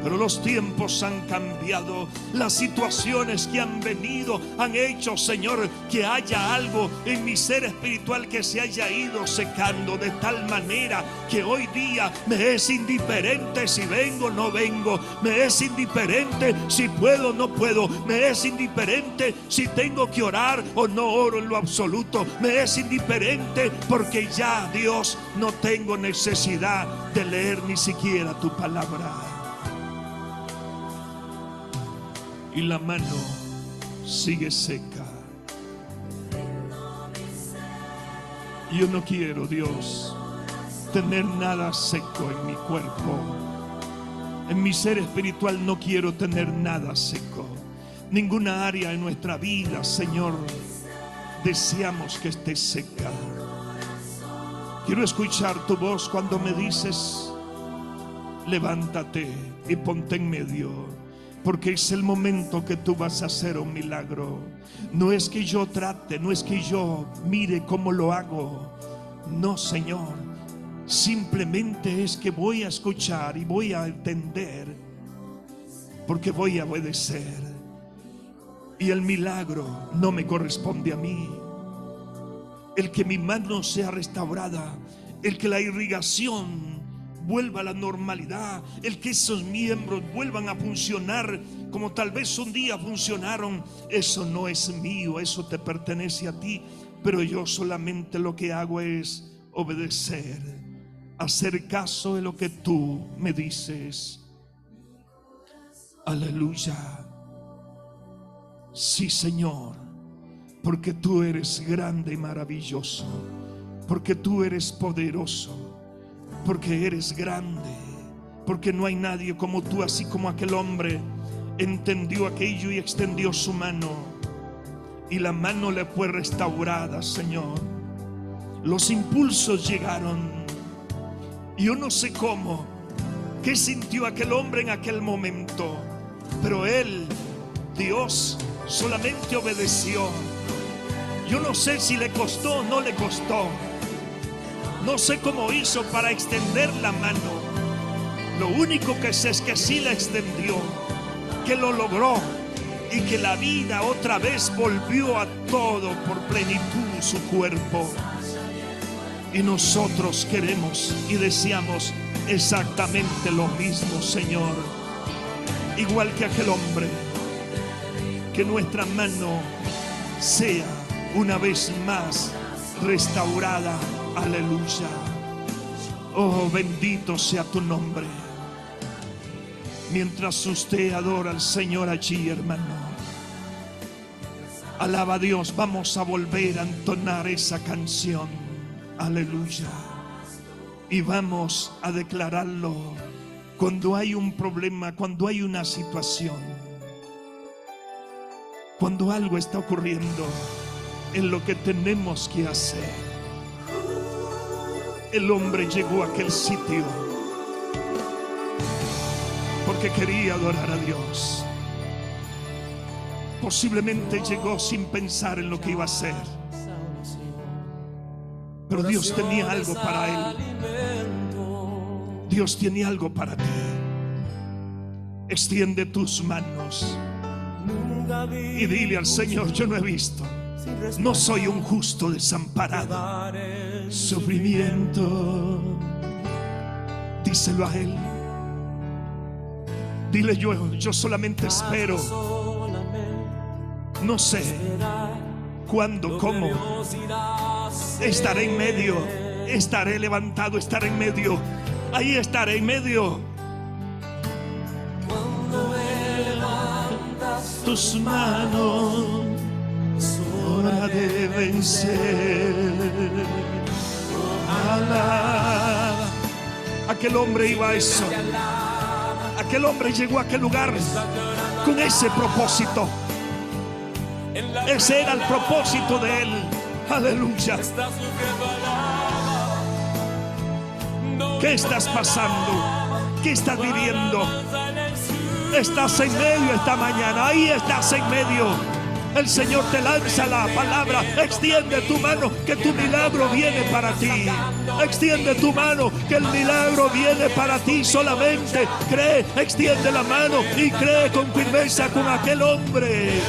[SPEAKER 1] Pero los tiempos han cambiado, las situaciones que han venido han hecho, Señor, que haya algo en mi ser espiritual que se haya ido secando, de tal manera que hoy día me es indiferente si vengo o no vengo, me es indiferente si puedo o no puedo, me es indiferente si tengo que orar o no oro en lo absoluto, me es indiferente porque ya, Dios, no tengo necesidad de leer ni siquiera tu palabra. Y la mano sigue seca. Yo no quiero, Dios, tener nada seco en mi cuerpo. En mi ser espiritual no quiero tener nada seco. Ninguna área en nuestra vida, Señor, deseamos que esté seca. Quiero escuchar tu voz cuando me dices: levántate y ponte en medio. Porque es el momento que tú vas a hacer un milagro. No es que yo trate, no es que yo mire cómo lo hago. No, Señor. Simplemente es que voy a escuchar y voy a entender, porque voy a obedecer. Y el milagro no me corresponde a mí. El que mi mano sea restaurada, el que la irrigación vuelva a la normalidad, el que esos miembros vuelvan a funcionar como tal vez un día funcionaron, eso no es mío, eso te pertenece a ti. Pero yo solamente lo que hago es obedecer, hacer caso de lo que tú me dices. Aleluya. Sí, Señor, porque tú eres grande y maravilloso, porque tú eres poderoso, porque eres grande, porque no hay nadie como tú. Así como aquel hombre entendió aquello y extendió su mano, y la mano le fue restaurada, Señor. Los impulsos llegaron. Yo no sé cómo, qué sintió aquel hombre en aquel momento, pero él, Dios, solamente obedeció. Yo no sé si le costó o no le costó. No sé cómo hizo para extender la mano. Lo único que sé es que sí la extendió, que lo logró y que la vida otra vez volvió a todo por plenitud su cuerpo. Y nosotros queremos y deseamos exactamente lo mismo, Señor. Igual que aquel hombre, que nuestra mano sea una vez más restaurada. Aleluya. Oh, bendito sea tu nombre. Mientras usted adora al Señor allí, hermano, Alaba a Dios. Vamos a volver a entonar esa canción. Aleluya. Y vamos a declararlo cuando hay un problema, cuando hay una situación, cuando algo está ocurriendo en lo que tenemos que hacer. El hombre llegó a aquel sitio porque quería adorar a Dios. Posiblemente llegó sin pensar en lo que iba a hacer, pero Dios tenía algo para él. Dios tiene algo para ti. Extiende tus manos y dile al Señor: yo no he visto, no soy un justo desamparado, sufrimiento. Díselo a Él. Dile: yo solamente espero. No sé cuándo, cómo. Estaré en medio, estaré levantado, estaré en medio. Ahí estaré en medio.
[SPEAKER 2] Cuando levantas
[SPEAKER 1] Tus manos, hora de vencer. Ojalá. Aquel hombre iba a eso. Aquel hombre llegó a aquel lugar con ese propósito. Ese era el propósito de él. Aleluya. ¿Qué estás pasando? ¿Qué estás viviendo? Estás en medio esta mañana. Ahí estás en medio. El Señor te lanza la palabra. Extiende tu mano, que tu milagro viene para ti. Extiende tu mano, que el milagro viene para ti. Solamente cree, extiende la mano y cree con firmeza con aquel hombre.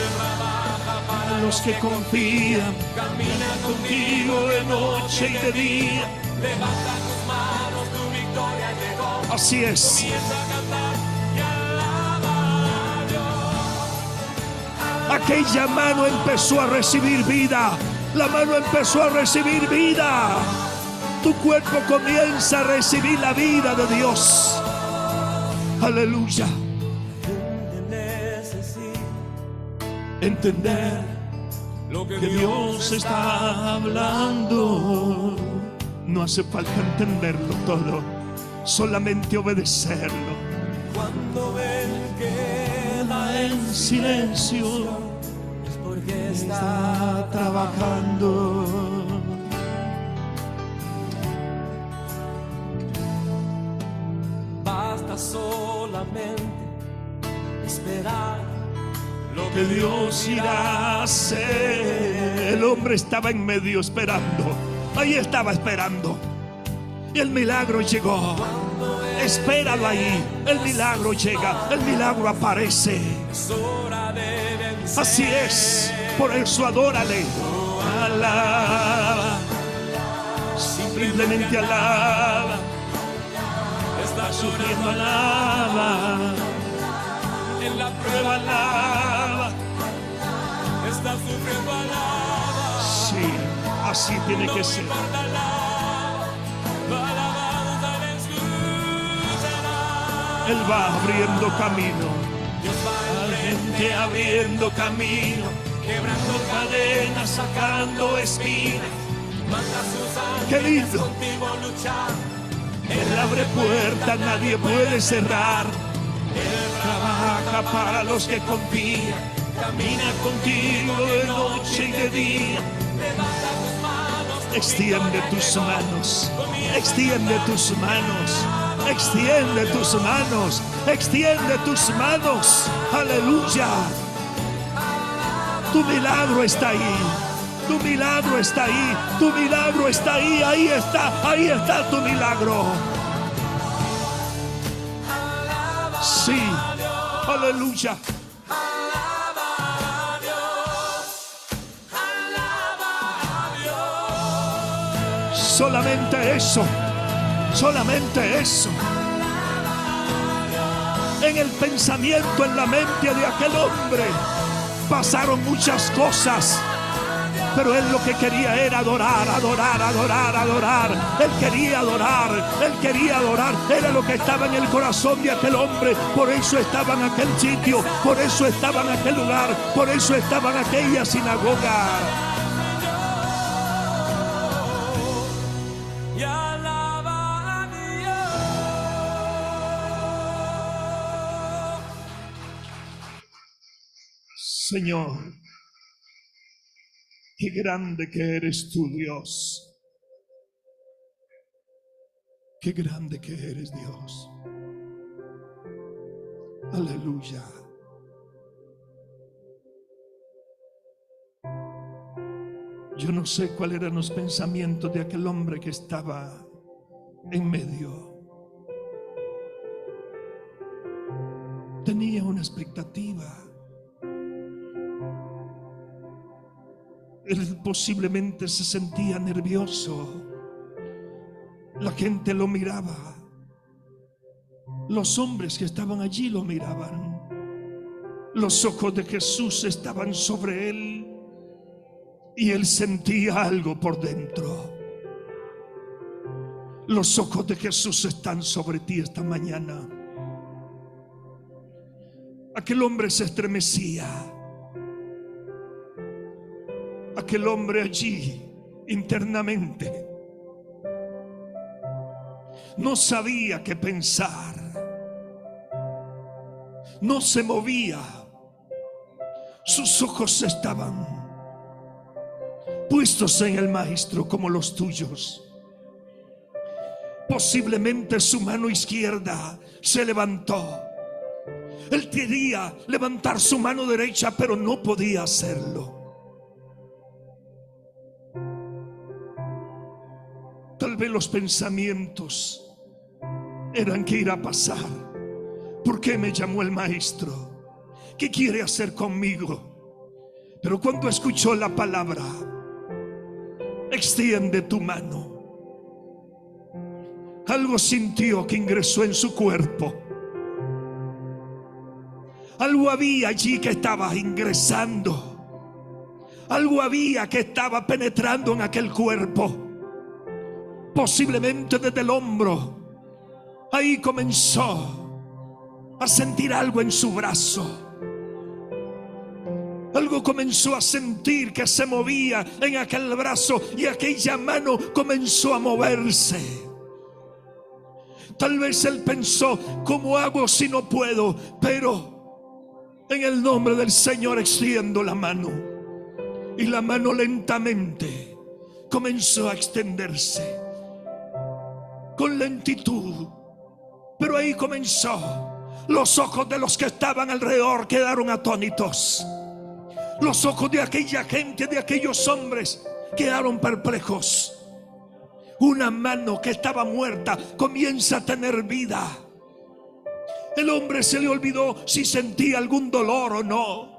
[SPEAKER 1] Los que confían, caminan contigo de noche y de día. Levanta tus manos, tu victoria llegó. Así es. Aquella mano empezó a recibir vida. La mano empezó a recibir vida. Tu cuerpo comienza a recibir la vida de Dios. Aleluya. Entender lo que Dios está hablando. No hace falta entenderlo todo, solamente obedecerlo. Cuando Él queda en silencio, es porque está trabajando. Basta solamente esperar lo que Dios irá a hacer. El hombre estaba en medio esperando. Ahí estaba esperando. Y el milagro llegó. Espéralo ahí. El milagro llega. El milagro aparece. Así es. Por eso adórale. Alaba. Simplemente alaba. Está sufriendo, alaba. En la prueba alaba. Está sufriendo, alaba. Sí, así tiene que ser. Él va abriendo camino. La gente abriendo camino, quebrando cadenas, sacando espinas. Manda sus ángeles. Qué lindo. Contigo luchar. Él abre puertas, nadie puede cerrar. Él trabaja para los que confían. Camina contigo de noche y de día. Levanta tus manos. Extiende tus manos. Extiende tus manos. Extiende tus manos. Extiende tus manos. Aleluya. Tu milagro está ahí. Tu milagro está ahí. Tu milagro está ahí. Ahí está. Ahí está tu milagro. Sí. Aleluya. Solamente eso. Solamente eso. En el pensamiento, en la mente de aquel hombre pasaron muchas cosas. pero él lo que quería era adorar, adorar, adorar, adorar. Él quería adorar, él quería adorar. Era lo que estaba en el corazón de aquel hombre. Por eso estaba en aquel sitio, por eso estaba en aquel lugar, por eso estaba en aquella sinagoga.
[SPEAKER 2] Y alaba a Dios.
[SPEAKER 1] Señor, qué grande que eres tú, Dios. Qué grande que eres, Dios. Aleluya. Yo no sé cuáles eran los pensamientos de aquel hombre que estaba en medio. Tenía una expectativa. Él posiblemente se sentía nervioso. La gente lo miraba. Los hombres que estaban allí lo miraban. Los ojos de Jesús estaban sobre él. Y él sentía algo por dentro. Los ojos de Jesús están sobre ti esta mañana. Aquel hombre se estremecía. Aquel hombre allí internamente no sabía qué pensar. No se movía. Sus ojos estaban puestos en el Maestro como los tuyos. Posiblemente su mano izquierda se levantó. Él quería levantar su mano derecha, pero no podía hacerlo. Tal vez los pensamientos eran: ¿qué irá a pasar? ¿Por qué me llamó el Maestro? ¿Qué quiere hacer conmigo? Pero cuando escuchó la palabra: extiende tu mano, algo sintió que ingresó en su cuerpo. Algo había allí que estaba ingresando. Algo había que estaba penetrando en aquel cuerpo. Posiblemente desde el hombro. Ahí comenzó a sentir algo en su brazo. Algo comenzó a sentir que se movía en aquel brazo, y aquella mano comenzó a moverse. Tal vez él pensó: ¿cómo hago si no puedo? Pero en el nombre del Señor extiendo la mano. Y la mano lentamente comenzó a extenderse. Con lentitud. Pero ahí comenzó. Los ojos de los que estaban alrededor quedaron atónitos. Los ojos de aquella gente, de aquellos hombres, quedaron perplejos. Una mano que estaba muerta comienza a tener vida. El hombre se le olvidó si sentía algún dolor o no.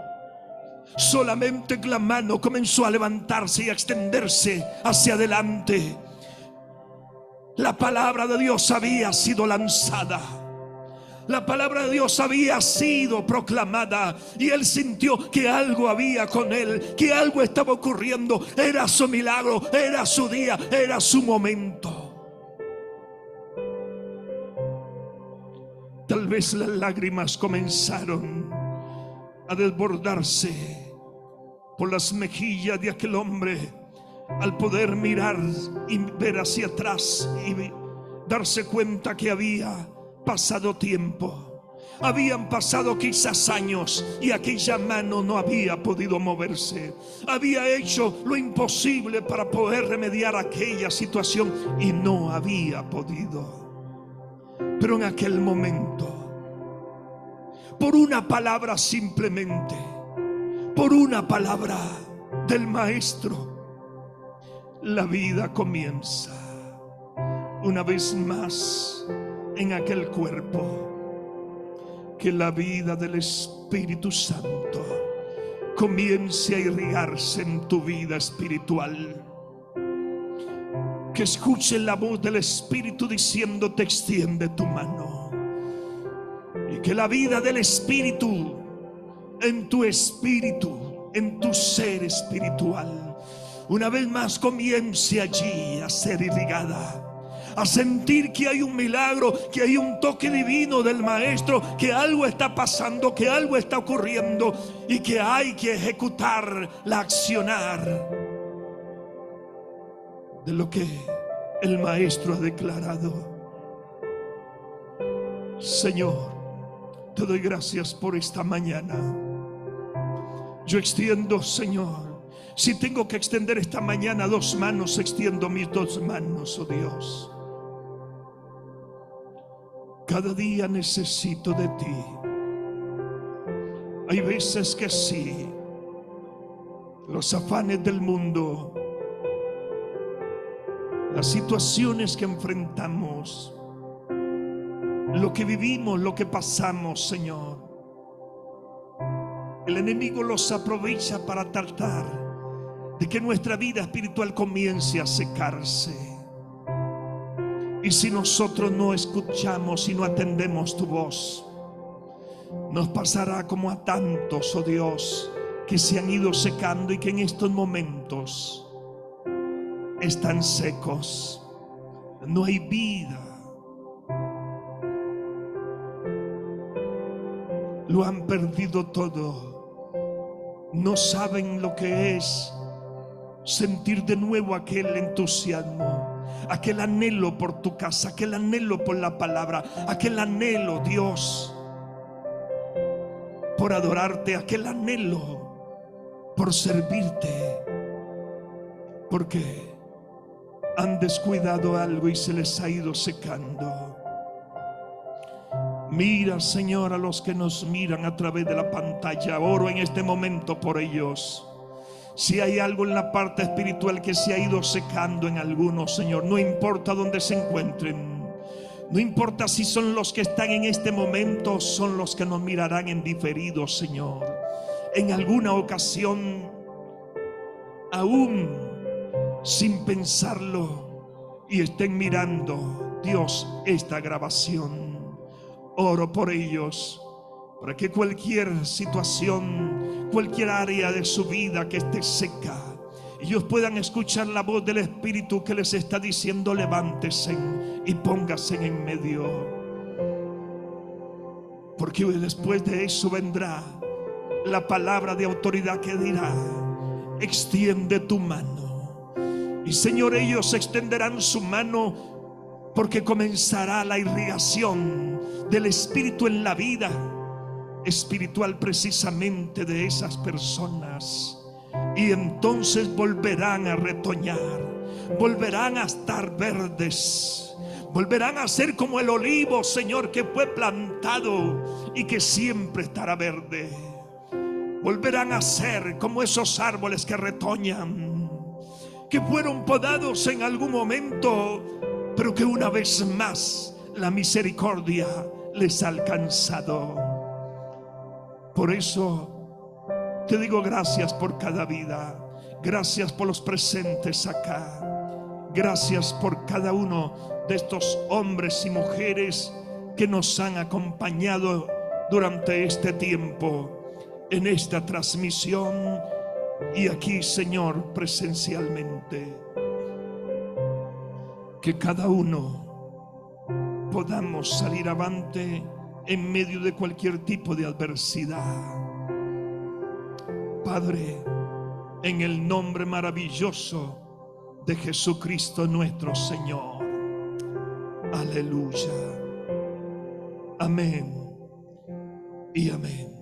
[SPEAKER 1] Solamente la mano comenzó a levantarse y a extenderse hacia adelante. La palabra de Dios había sido lanzada. La palabra de Dios había sido proclamada. Y él sintió que algo había con él, que algo estaba ocurriendo. Era su milagro, era su día, era su momento. Tal vez las lágrimas comenzaron a desbordarse por las mejillas de aquel hombre al poder mirar y ver hacia atrás y darse cuenta que había pasado tiempo. Habían pasado quizás años y aquella mano no había podido moverse. Había hecho lo imposible para poder remediar aquella situación y no había podido. Pero en aquel momento, por una palabra simplemente, por una palabra del Maestro, la vida comienza una vez más en aquel cuerpo. Que la vida del Espíritu Santo comience a irrigarse en tu vida espiritual. Que escuche la voz del Espíritu diciéndote: extiende tu mano. Y que la vida del Espíritu en tu espíritu, en tu ser espiritual, una vez más comience allí a ser irrigada, a sentir que hay un milagro, que hay un toque divino del Maestro, que algo está pasando, que algo está ocurriendo y que hay que ejecutar la accionar de lo que el Maestro ha declarado. Señor, te doy gracias por esta mañana. Yo extiendo, Señor, si tengo que extender esta mañana 2 manos, extiendo mis 2 manos, oh Dios. Cada día necesito de ti. Hay veces que sí, los afanes del mundo, las situaciones que enfrentamos, lo que vivimos, lo que pasamos, Señor, el enemigo los aprovecha para tratar de que nuestra vida espiritual comience a secarse. Y si nosotros no escuchamos y no atendemos tu voz, nos pasará como a tantos, oh Dios, que se han ido secando y que en estos momentos están secos. No hay vida. Lo han perdido todo. No saben lo que es sentir de nuevo aquel entusiasmo, aquel anhelo por tu casa, aquel anhelo por la palabra, aquel anhelo, Dios, por adorarte, aquel anhelo por servirte, porque han descuidado algo y se les ha ido secando. Mira, Señor, a los que nos miran a través de la pantalla. Oro en este momento por ellos. Si hay algo en la parte espiritual que se ha ido secando en algunos, Señor, no importa dónde se encuentren, no importa si son los que están en este momento o son los que nos mirarán en diferido, Señor, en alguna ocasión, aún sin pensarlo, y estén mirando, Dios, esta grabación. Oro por ellos, para que cualquier situación, cualquier área de su vida que esté seca, ellos puedan escuchar la voz del Espíritu que les está diciendo: levántese y póngase en medio. Porque después de eso vendrá la palabra de autoridad que dirá: extiende tu mano. Y Señor, ellos extenderán su mano, porque comenzará la irrigación del Espíritu en la vida espiritual precisamente de esas personas. Y entonces volverán a retoñar, volverán a estar verdes, volverán a ser como el olivo, Señor, que fue plantado y que siempre estará verde. Volverán a ser como esos árboles que retoñan, que fueron podados en algún momento, pero que una vez más la misericordia les ha alcanzado. Por eso te digo gracias por cada vida. Gracias por los presentes acá. Gracias por cada uno de estos hombres y mujeres que nos han acompañado durante este tiempo, en esta transmisión y aquí, Señor, presencialmente. Que cada uno podamos salir avante en medio de cualquier tipo de adversidad. Padre, en el nombre maravilloso de Jesucristo nuestro Señor. Aleluya. Amén y amén.